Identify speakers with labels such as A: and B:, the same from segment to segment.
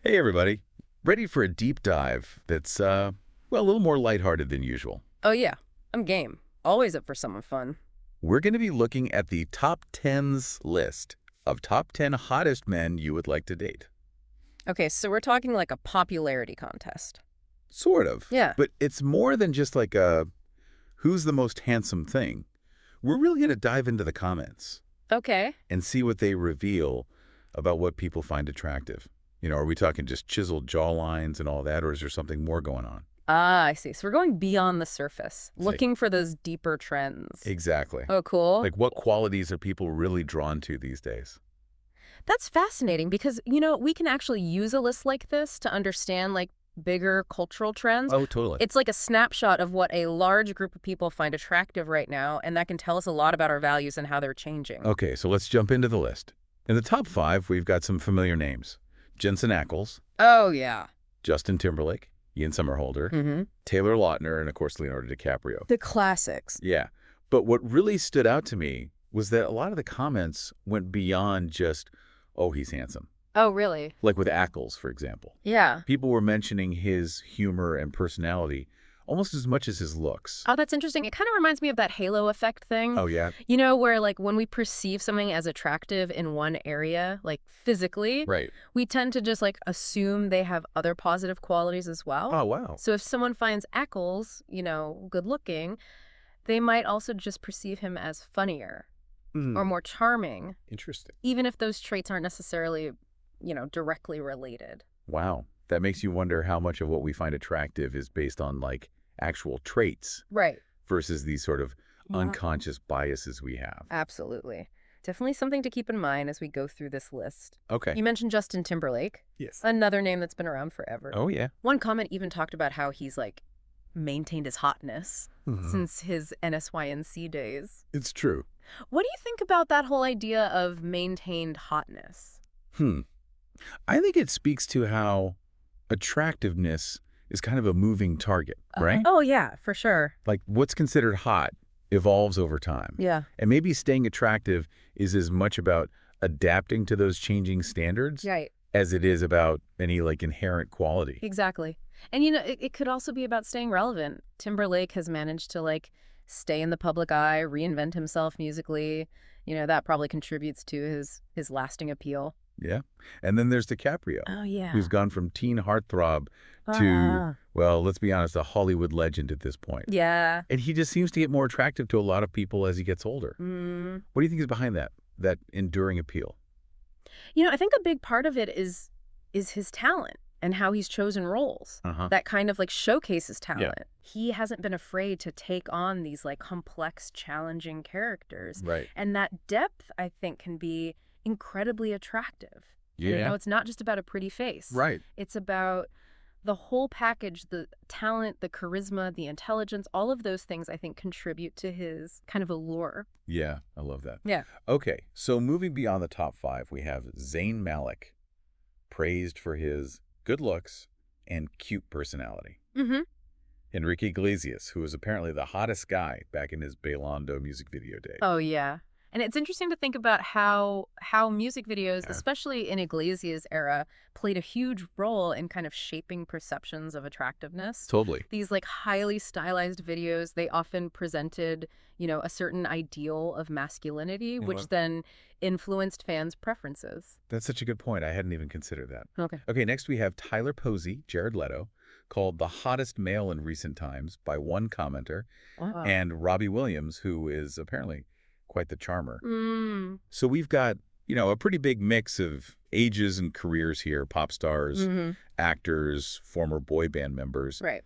A: Hey, everybody. Ready for a deep dive that's, well, a little more lighthearted than usual.
B: Oh, yeah. I'm game. Always up for something fun.
A: We're going to be looking at the top 10s list of top 10 hottest men you would like to date.
B: Okay, so we're talking like a popularity contest.
A: Sort of.
B: Yeah.
A: But it's more than just like a who's the most handsome thing. We're really going to dive into the comments
B: Okay.
A: and see what they reveal about what people find attractive. Are we talking just chiseled jawlines and all that, or is there something more going on?
B: Ah, I see. So we're going beyond the surface,
A: Say-
B: looking for those deeper trends.
A: Exactly.
B: Oh, cool.
A: Like, what qualities are people really drawn to these days?
B: That's fascinating because, we can actually use a list like this to understand like bigger cultural trends.
A: Oh, totally.
B: It's like a snapshot of what a large group of people find attractive right now, and that can tell us a lot about our values and how they're changing.
A: Okay, so let's jump into the list. In the top 5, we've got some familiar names. Jensen Ackles,
B: Oh, yeah.
A: Justin Timberlake, Ian Somerhalder,
B: Mm-hmm.
A: Taylor Lautner, and of course Leonardo DiCaprio.
B: The classics.
A: Yeah, but what really stood out to me was that a lot of the comments went beyond just, oh, he's handsome.
B: Oh, really?
A: Like with Ackles, for example.
B: Yeah.
A: People were mentioning his humor and personality almost as much as his looks.
B: Oh, that's interesting. It kind of reminds me of that halo effect thing.
A: Oh, yeah?
B: Where like when we perceive something as attractive in one area, like physically,
A: Right.
B: we tend to just like assume they have other positive qualities as well.
A: Oh, wow.
B: So if someone finds Ackles, good looking, they might also just perceive him as funnier or more charming,
A: Interesting.
B: even if those traits aren't necessarily, directly related.
A: Wow. That makes you wonder how much of what we find attractive is based on, like, actual traits
B: Right.
A: versus these sort of
B: Yeah.
A: unconscious biases we have.
B: Absolutely. Definitely something to keep in mind as we go through this list.
A: Okay.
B: You mentioned Justin Timberlake,
A: Yes.
B: another name that's been around forever.
A: Oh, yeah.
B: One comment even talked about how he's like maintained his hotness since his NSYNC days.
A: It's true.
B: What do you think about that whole idea of maintained hotness?
A: I think it speaks to how attractiveness is kind of a moving target, right?
B: Oh, yeah, for sure.
A: Like, what's considered hot evolves over time.
B: Yeah.
A: And maybe staying attractive is as much about adapting to those changing standards
B: Right.
A: as it is about any, like, inherent quality.
B: Exactly. And, it could also be about staying relevant. Timberlake has managed to, like, stay in the public eye, reinvent himself musically. That probably contributes to his lasting appeal.
A: Yeah. And then there's DiCaprio,
B: Oh, yeah.
A: who's gone from teen heartthrob to, well, let's be honest, a Hollywood legend at this point.
B: Yeah.
A: And he just seems to get more attractive to a lot of people as he gets older.
B: Mm.
A: What do you think is behind that enduring appeal?
B: I think a big part of it is his talent and how he's chosen roles. That kind of like showcases talent. He hasn't been afraid to take on these like complex, challenging characters.
A: Right.
B: And that depth, I think, can be incredibly attractive.
A: Yeah.
B: It's not just about a pretty face.
A: Right.
B: It's about the whole package, the talent, the charisma, the intelligence, all of those things I think contribute to his kind of allure.
A: Yeah, I love that.
B: Yeah.
A: Okay, so moving beyond the top 5, we have Zayn Malik, praised for his good looks and cute personality.
B: Mm-hmm.
A: Enrique Iglesias, who was apparently the hottest guy back in his Bailando music video days.
B: Oh, yeah. And it's interesting to think about how music videos, especially in Iglesias' era, played a huge role in kind of shaping perceptions of attractiveness.
A: Totally.
B: These like highly stylized videos, they often presented, a certain ideal of masculinity, which then influenced fans' preferences.
A: That's such a good point. I hadn't even considered that.
B: Okay.
A: Okay, next we have Tyler Posey, Jared Leto, called the hottest male in recent times by one commenter,
B: Wow.
A: and Robbie Williams, who is apparently quite the charmer.
B: Mm.
A: So we've got, a pretty big mix of ages and careers here, pop stars, actors, former boy band members.
B: Right.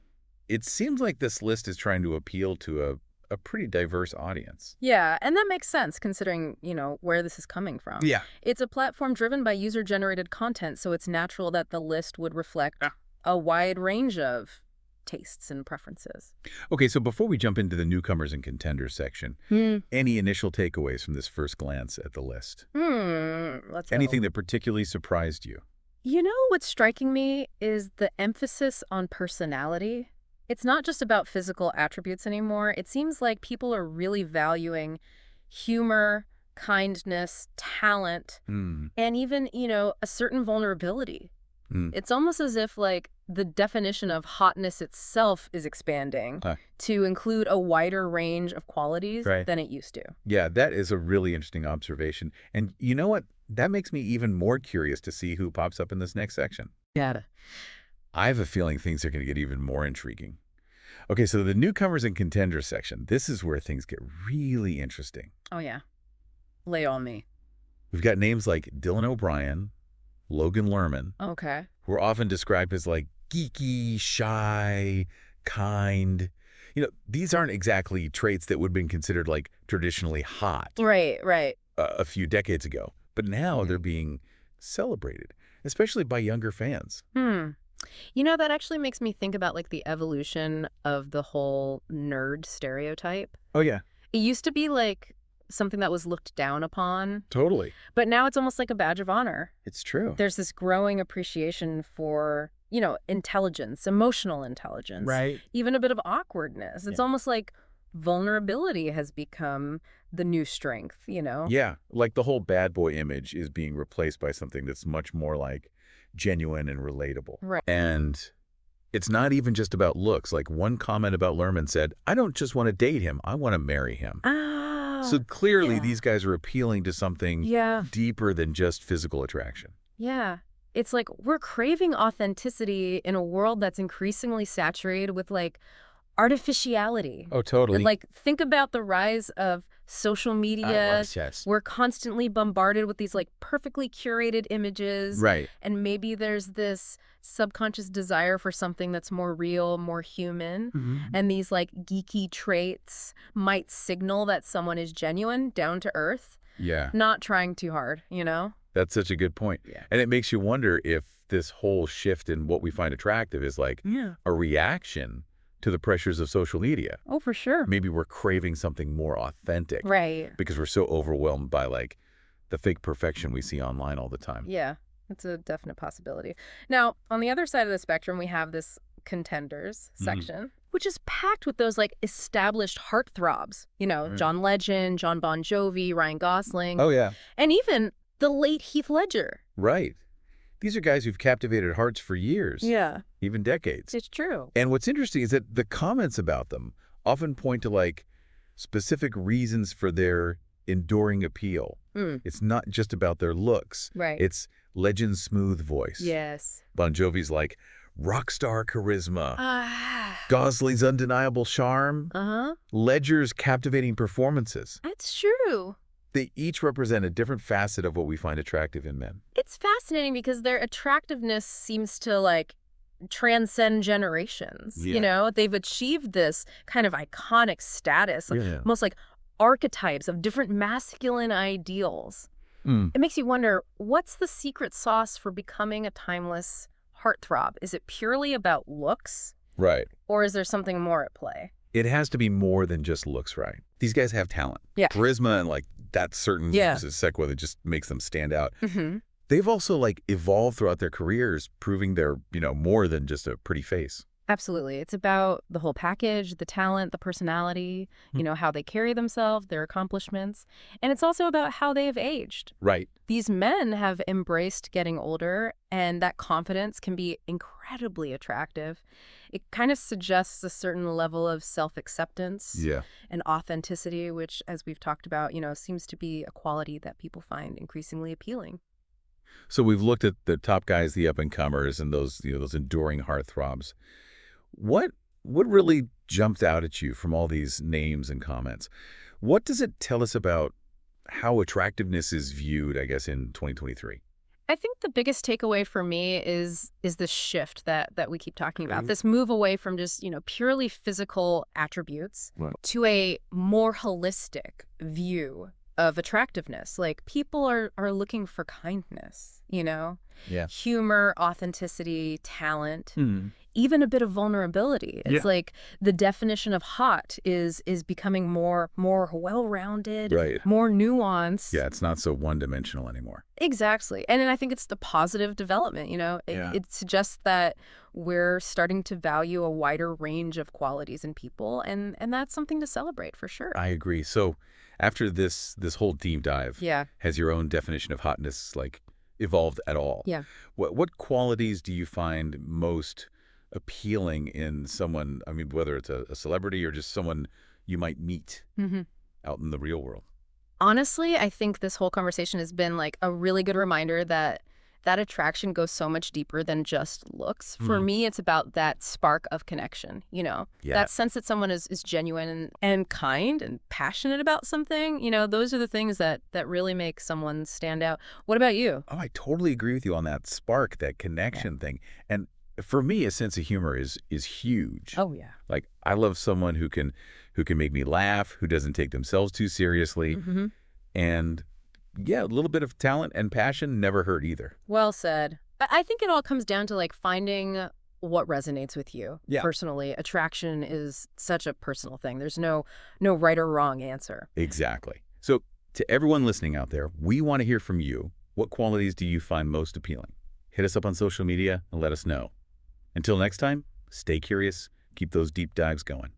A: It seems like this list is trying to appeal to a pretty diverse audience.
B: Yeah, and that makes sense considering, where this is coming from.
A: Yeah.
B: It's a platform driven by user-generated content, so it's natural that the list would reflect a wide range of tastes and preferences.
A: Okay, so before we jump into the newcomers and contenders section, any initial takeaways from this first glance at the list?
B: Let's go.
A: Anything that particularly surprised you?
B: What's striking me is the emphasis on personality. It's not just about physical attributes anymore. It seems like people are really valuing humor, kindness, talent, and even, a certain vulnerability. It's almost as if, like, the definition of hotness itself is expanding to include a wider range of qualities than it used to.
A: Yeah, that is a really interesting observation. And you know what? That makes me even more curious to see who pops up in this next section.
B: Yeah.
A: I have a feeling things are going to get even more intriguing. Okay, so the newcomers and contenders section, this is where things get really interesting.
B: Oh, yeah. Lay on me.
A: We've got names like Dylan O'Brien, Logan Lerman,
B: Okay.
A: who are often described as like geeky, shy, kind. You know, these aren't exactly traits that would have been considered like traditionally hot.
B: Right.
A: A few decades ago. But now they're being celebrated, especially by younger fans.
B: You know, that actually makes me think about, like, the evolution of the whole nerd stereotype.
A: Oh, yeah.
B: It used to be, like, something that was looked down upon.
A: Totally.
B: But now it's almost like a badge of honor.
A: It's true.
B: There's this growing appreciation for, you know, intelligence, emotional intelligence.
A: Right.
B: Even a bit of awkwardness. It's almost like vulnerability has become the new strength, you know?
A: Yeah, like the whole bad boy image is being replaced by something that's much more like genuine and relatable.
B: Right.
A: And it's not even just about looks. Like one comment about Lerman said, I don't just want to date him, I want to marry him. So clearly these guys are appealing to something deeper than just physical attraction.
B: Yeah. It's like we're craving authenticity in a world that's increasingly saturated with, like, artificiality.
A: Oh, totally.
B: Like, think about the rise of social media.
A: Yes.
B: We're constantly bombarded with these, like, perfectly curated images.
A: Right.
B: And maybe there's this subconscious desire for something that's more real, more human. And these, like, geeky traits might signal that someone is genuine, down to earth.
A: Yeah.
B: Not trying too hard, you know?
A: That's such a good point.
B: Yeah.
A: And it makes you wonder if this whole shift in what we find attractive is like a reaction to the pressures of social media.
B: Oh, for sure.
A: Maybe we're craving something more authentic.
B: Right.
A: Because we're so overwhelmed by like the fake perfection we see online all the time.
B: Yeah, it's a definite possibility. Now, on the other side of the spectrum, we have this contenders section, which is packed with those, like, established heartthrobs. You know, John Legend, John Bon Jovi, Ryan Gosling.
A: Oh, yeah.
B: And even the late Heath Ledger.
A: Right. These are guys who've captivated hearts for years.
B: Yeah.
A: Even decades.
B: It's true.
A: And what's interesting is that the comments about them often point to like specific reasons for their enduring appeal. It's not just about their looks.
B: Right.
A: It's Legend's smooth voice.
B: Yes.
A: Bon Jovi's like rock star charisma. Gosling's undeniable charm. Ledger's captivating performances.
B: That's true.
A: They each represent a different facet of what we find attractive in men.
B: It's fascinating because their attractiveness seems to, like, transcend generations. You know, they've achieved this kind of iconic status, like, almost like archetypes of different masculine ideals. It makes you wonder, what's the secret sauce for becoming a timeless heartthrob? Is it purely about looks?
A: Right.
B: Or is there something more at play?
A: It has to be more than just looks, right? These guys have talent.
B: Yeah.
A: Charisma and like that certain sequel that just makes them stand out. They've also like evolved throughout their careers, proving they're, you know, more than just a pretty face.
B: Absolutely. It's about the whole package, the talent, the personality, you know, how they carry themselves, their accomplishments. And it's also about how they have aged.
A: Right.
B: These men have embraced getting older, and that confidence can be incredibly attractive. It kind of suggests a certain level of self-acceptance and authenticity, which, as we've talked about, you know, seems to be a quality that people find increasingly appealing.
A: So we've looked at the top guys, the up-and-comers, and those, you know, those enduring heartthrobs. What really jumped out at you from all these names and comments? What does it tell us about how attractiveness is viewed, I guess, in 2023?
B: I think the biggest takeaway for me is this shift that we keep talking about, this move away from just, you know, purely physical attributes to a more holistic view of attractiveness. Like, people are looking for kindness, you know, humor, authenticity, talent, even a bit of vulnerability. It's like the definition of hot is becoming more well-rounded, more nuanced.
A: Yeah, it's not so one-dimensional anymore.
B: Exactly. And then I think it's the positive development, you know. It suggests that we're starting to value a wider range of qualities in people, and that's something to celebrate for sure.
A: I agree. So after this whole deep dive, has your own definition of hotness like evolved at all.
B: Yeah.
A: What qualities do you find most appealing in someone, I mean, whether it's a celebrity or just someone you might meet out in the real world?
B: Honestly, I think this whole conversation has been like a really good reminder that attraction goes so much deeper than just looks. For me, it's about that spark of connection,
A: Yeah.
B: that sense that someone is genuine and kind and passionate about something. Those are the things that really make someone stand out. What about you?
A: Oh, I totally agree with you on that spark, that connection thing. And for me, a sense of humor is huge.
B: Oh, yeah.
A: Like, I love someone who can make me laugh, who doesn't take themselves too seriously. And yeah, a little bit of talent and passion never hurt either.
B: Well said. I think it all comes down to like finding what resonates with you personally. Attraction is such a personal thing. There's no right or wrong answer.
A: Exactly. So to everyone listening out there, we want to hear from you. What qualities do you find most appealing? Hit us up on social media and let us know. Until next time, stay curious, keep those deep dives going.